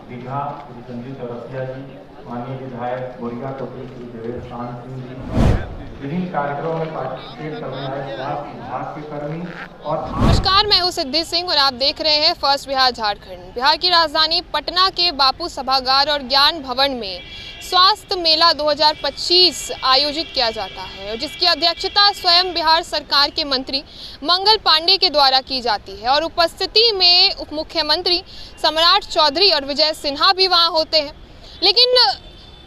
दीघा श्री संजीव चौरसिया जी, माननीय विधायक बोरिया टोपी श्री देवेश कांत सिंह जी, विभिन्न कार्यक्रमों में पार्टिसिपेट करने आए स्वास्थ्य विभाग के कर्मी और नमस्कार, मैं हूं सिद्धि सिंह और आप देख रहे हैं फर्स्ट बिहार झारखंड। बिहार की राजधानी पटना के बापू सभागार और ज्ञान भवन में स्वास्थ्य मेला 2025 आयोजित किया जाता है और जिसकी अध्यक्षता स्वयं बिहार सरकार के मंत्री मंगल पांडे के द्वारा की जाती है और उपस्थिति में उप मुख्यमंत्री सम्राट चौधरी और विजय सिन्हा भी वहां होते हैं। लेकिन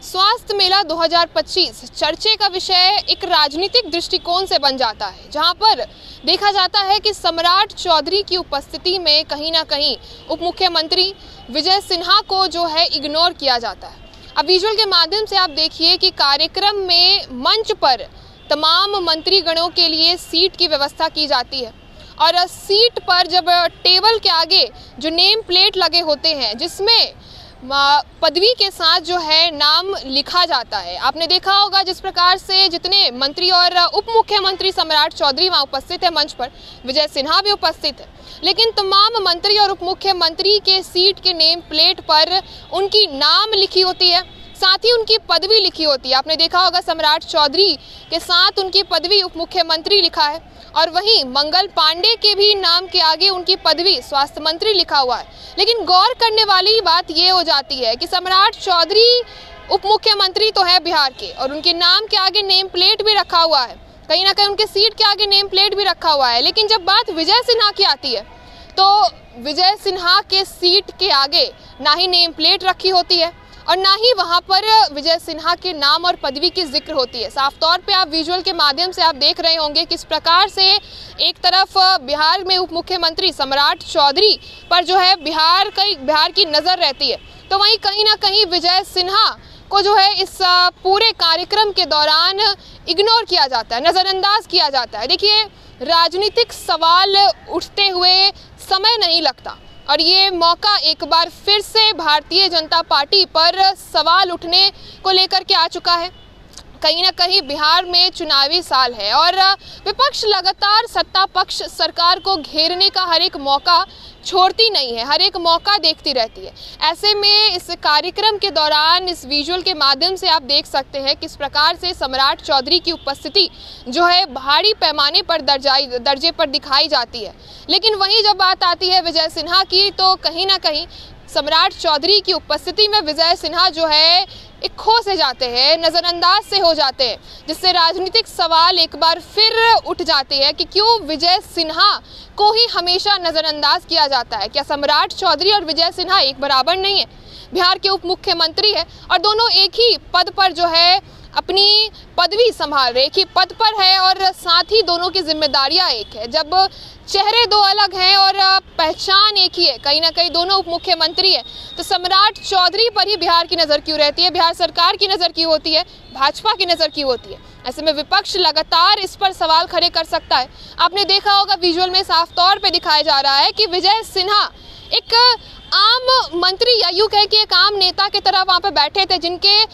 स्वास्थ्य मेला 2025 चर्चे का विषय एक राजनीतिक दृष्टिकोण से बन जाता है, जहां पर देखा जाता है कि सम्राट चौधरी की उपस्थिति में कहीं ना कहीं उप मुख्यमंत्री विजय सिन्हा को जो है इग्नोर किया जाता है। अब विजुअल के माध्यम से आप देखिए कि कार्यक्रम में मंच पर तमाम मंत्रीगणों के लिए सीट की व्यवस्था की जाती है और सीट पर जब टेबल के आगे जो नेम प्लेट लगे होते हैं जिसमें पदवी के साथ जो है नाम लिखा जाता है, आपने देखा होगा जिस प्रकार से जितने मंत्री और उप मुख्यमंत्री सम्राट चौधरी वहाँ उपस्थित है, मंच पर विजय सिन्हा भी उपस्थित है, लेकिन तमाम मंत्री और उप मुख्यमंत्री के सीट के नेम प्लेट पर उनकी नाम लिखी होती है, साथ ही उनकी पदवी लिखी होती है। आपने देखा होगा सम्राट चौधरी के साथ उनकी पदवी उप मुख्यमंत्री लिखा है और वहीं मंगल पांडे के भी नाम के आगे उनकी पदवी स्वास्थ्य मंत्री लिखा हुआ है। लेकिन गौर करने वाली बात ये हो जाती है कि सम्राट चौधरी उप मुख्यमंत्री तो है बिहार के और उनके नाम के आगे नेम प्लेट भी रखा हुआ है, कहीं ना कहीं उनके सीट के आगे नेम प्लेट भी रखा हुआ है। लेकिन जब बात विजय सिन्हा की आती है तो विजय सिन्हा के सीट के आगे ना ही नेम प्लेट रखी होती है और ना ही वहां पर विजय सिन्हा के नाम और पदवी की जिक्र होती है। साफ तौर पे आप विजुअल के माध्यम से आप देख रहे होंगे किस प्रकार से एक तरफ बिहार में उप मुख्यमंत्री सम्राट चौधरी पर जो है बिहार की नज़र रहती है, तो वहीं कहीं ना कहीं विजय सिन्हा को जो है इस पूरे कार्यक्रम के दौरान इग्नोर किया जाता है, नज़रअंदाज किया जाता है। देखिए, राजनीतिक सवाल उठते हुए समय नहीं लगता और ये मौका एक बार फिर से भारतीय जनता पार्टी पर सवाल उठने को लेकर के आ चुका है। कहीं ना कहीं बिहार में चुनावी साल है और विपक्ष लगातार सत्ता पक्ष सरकार को घेरने का हर एक मौका छोड़ती नहीं है, हर एक मौका देखती रहती है। ऐसे में इस कार्यक्रम के दौरान इस विजुअल के माध्यम से आप देख सकते हैं किस प्रकार से सम्राट चौधरी की उपस्थिति जो है भारी पैमाने पर दर्जे पर दिखाई जाती है। लेकिन वहीं जब बात आती है विजय सिन्हा की तो कहीं ना कहीं सम्राट चौधरी की उपस्थिति में विजय सिन्हा जो है एक खो से जाते हैं, नज़रअंदाज से हो जाते हैं, जिससे राजनीतिक सवाल एक बार फिर उठ जाते हैं कि क्यों विजय सिन्हा को ही हमेशा नज़रअंदाज किया जाता है। क्या सम्राट चौधरी और विजय सिन्हा एक बराबर नहीं है? बिहार के उप मुख्यमंत्री है और दोनों एक ही पद पर जो है अपनी पदवी संभाल रहे, एक ही पद पर है और साथ ही दोनों की जिम्मेदारियां एक है। जब चेहरे दो अलग हैं और पहचान एक ही है, कहीं ना कहीं दोनों उप मुख्यमंत्री है, तो सम्राट चौधरी पर ही बिहार की नज़र क्यों रहती है, बिहार सरकार की नज़र क्यों होती है, भाजपा की नज़र क्यों होती है? ऐसे में विपक्ष लगातार इस पर सवाल खड़े कर सकता है। आपने देखा होगा विजुअल में साफ तौर पे दिखाया जा रहा है कि विजय सिन्हा एक आम मंत्री या यूँ कह के एक आम नेता की तरह वहाँ पे बैठे थे, जिनके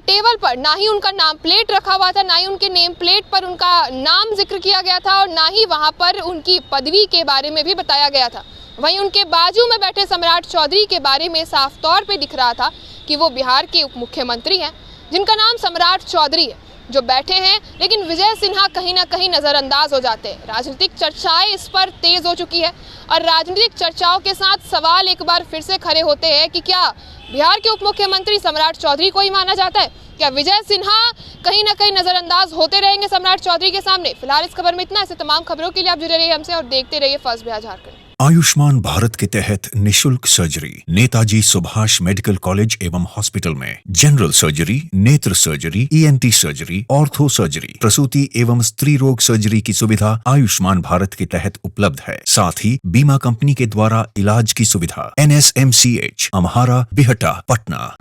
टेबल पर ना ही उनका नाम प्लेट रखा हुआ था, ना ही उनके नेम प्लेट पर उनका नाम जिक्र किया गया था और ना ही वहाँ पर उनकी पदवी के बारे में भी बताया गया था। वहीं उनके बाजू में बैठे सम्राट चौधरी के बारे में साफ तौर पे दिख रहा था कि वो बिहार के उप मुख्यमंत्री हैं जिनका नाम सम्राट चौधरी है, जो बैठे हैं। लेकिन विजय सिन्हा कहीं ना कहीं नज़रअंदाज हो जाते हैं। राजनीतिक चर्चाएं इस पर तेज हो चुकी है और राजनीतिक चर्चाओं के साथ सवाल एक बार फिर से खड़े होते हैं कि क्या बिहार के उप मुख्यमंत्री सम्राट चौधरी को ही माना जाता है? क्या विजय सिन्हा कहीं ना कहीं नज़रअंदाज होते रहेंगे सम्राट चौधरी के सामने? फिलहाल इस खबर में इतना। ऐसे तमाम खबरों के लिए आप जुड़े रहिए हमसे और देखते रहिए फर्स्ट बिहार झारखंड। आयुष्मान भारत के तहत निशुल्क surgery Netaji Subhash medical college एवं हॉस्पिटल में जनरल सर्जरी, नेत्र surgery, ENT surgery, ortho surgery, प्रसूति एवं स्त्री रोग सर्जरी की सुविधा आयुष्मान भारत के तहत उपलब्ध है। साथ ही बीमा कंपनी के द्वारा इलाज की सुविधा। NSMCH, अम्हारा, बिहटा, पटना।